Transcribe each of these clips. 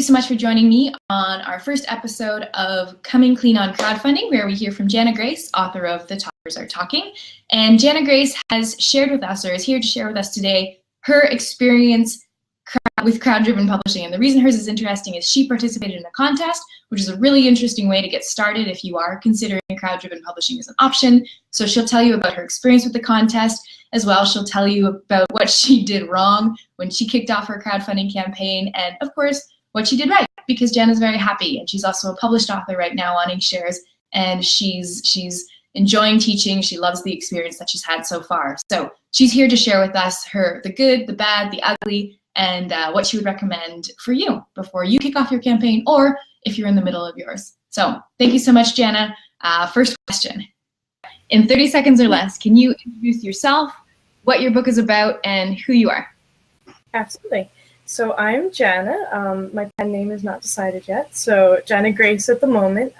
so much for joining me on our first episode of Coming Clean on Crowdfunding, where we hear from Janna Grace, author of The Talkers Are Talking. And Janna Grace has shared with us, or is here to share with us today, her experience with crowd-driven publishing. And the reason hers is interesting is she participated in a contest, which is a really interesting way to get started if you are considering crowd-driven publishing as an option. So she'll tell you about her experience with the contest. As well, she'll tell you about what she did wrong when she kicked off her crowdfunding campaign, and of course, what she did right, because Janna's very happy, and she's also a published author right now on Inkshares, and she's enjoying teaching. She loves the experience that she's had so far. So she's here to share with us the good, the bad, the ugly, and what she would recommend for you before you kick off your campaign, or if you're in the middle of yours. So thank you so much, Janna. First question. In 30 seconds or less, can you introduce yourself, what your book is about, and who you are? Absolutely. So I'm Janna. My pen name is not decided yet, so Janna Grace at the moment.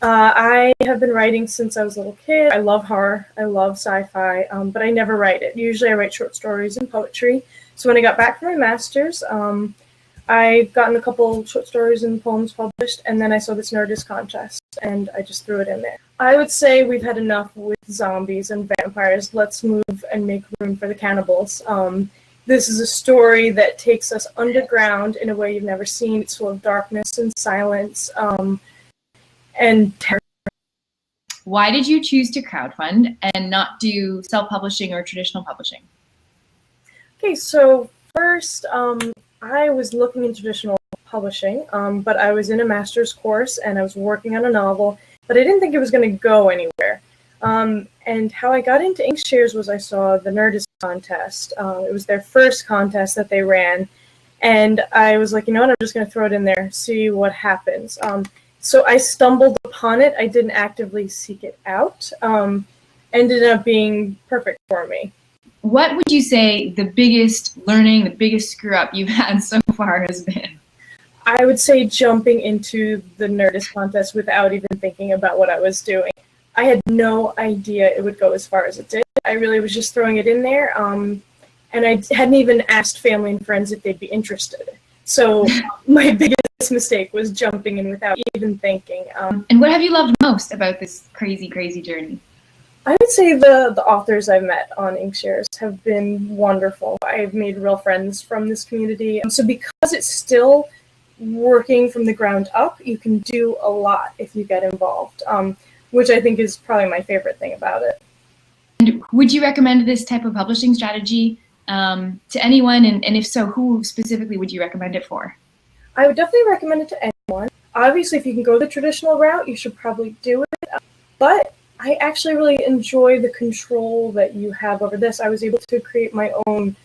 I have been writing since I was a little kid. I love horror, I love sci-fi, but I never write it. Usually I write short stories and poetry. So when I got back from my master's, I gotten a couple short stories and poems published, and then I saw this Nerdist contest, and I just threw it in there. I would say we've had enough with zombies and vampires. Let's move and make room for the cannibals. This is a story that takes us underground in a way you've never seen. It's full of darkness and silence and terror. Why did you choose to crowdfund and not do self-publishing or traditional publishing? Okay, so first, I was looking in traditional publishing, but I was in a master's course and I was working on a novel, but I didn't think it was going to go anywhere. And how I got into Inkshares was I saw the Nerdist contest. It was their first contest that they ran, and I was like, you know what, I'm just going to throw it in there, see what happens. So I stumbled upon it. I didn't actively seek it out. Ended up being perfect for me. What would you say the biggest learning, the biggest screw up you've had so far has been? I would say jumping into the Nerdist contest without even thinking about what I was doing. I had no idea it would go as far as it did. I really was just throwing it in there, and I hadn't even asked family and friends if they'd be interested. So my biggest mistake was jumping in without even thinking. And what have you loved most about this crazy, crazy journey? I would say the authors I've met on Inkshares have been wonderful. I've made real friends from this community. So because it's still working from the ground up, you can do a lot if you get involved, which I think is probably my favorite thing about it. And would you recommend this type of publishing strategy to anyone? And if so, who specifically would you recommend it for? I would definitely recommend it to anyone. Obviously, if you can go the traditional route, you should probably do it. But I actually really enjoy the control that you have over this. I was able to create my own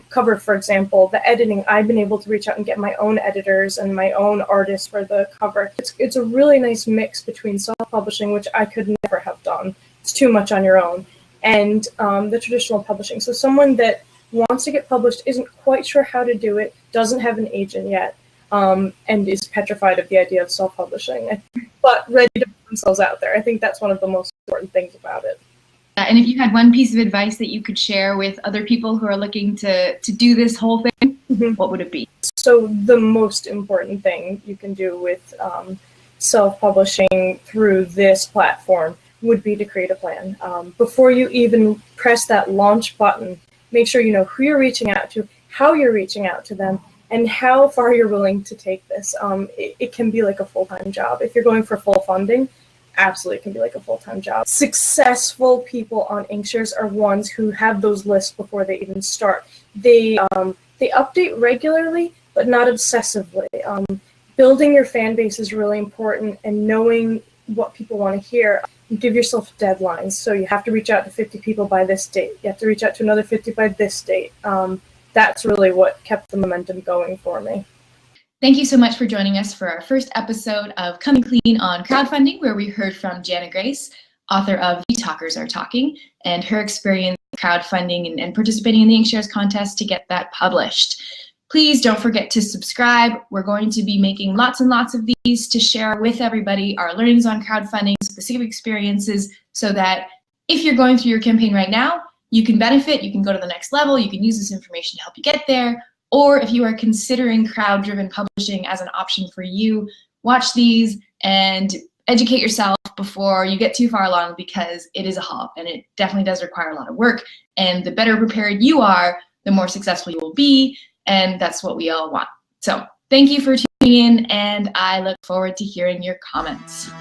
cover, for example. The editing, I've been able to reach out and get my own editors and my own artists for the cover. It's a really nice mix between self-publishing, which I could never have done. It's too much on your own, and the traditional publishing. So someone that wants to get published, isn't quite sure how to do it, doesn't have an agent yet, and is petrified of the idea of self-publishing, but ready to put themselves out there. I think that's one of the most important things about it. And if you had one piece of advice that you could share with other people who are looking to do this whole thing, what would it be? So the most important thing you can do with self-publishing through this platform would be to create a plan. Before you even press that launch button, make sure you know who you're reaching out to, how you're reaching out to them, and how far you're willing to take this. It can be like a full-time job. If you're going for full funding, absolutely can be like a full-time job. Successful people on Inkshares are ones who have those lists before they even start. They update regularly, but not obsessively. Building your fan base is really important, and knowing what people want to hear. Give yourself deadlines. So you have to reach out to 50 people by this date. You have to reach out to another 50 by this date. That's really what kept the momentum going for me. Thank you so much for joining us for our first episode of Coming Clean on Crowdfunding, where we heard from Janna Grace, author of The Talkers Are Talking, and her experience crowdfunding and participating in the Inkshares contest to get that published. Please don't forget to subscribe. We're going to be making lots and lots of these to share with everybody our learnings on crowdfunding, specific experiences, so that if you're going through your campaign right now, you can benefit, you can go to the next level, you can use this information to help you get there, or if you are considering crowd-driven publishing as an option for you, watch these and educate yourself before you get too far along, because it is a hop and it definitely does require a lot of work. And the better prepared you are, the more successful you will be. And that's what we all want. So thank you for tuning in, and I look forward to hearing your comments.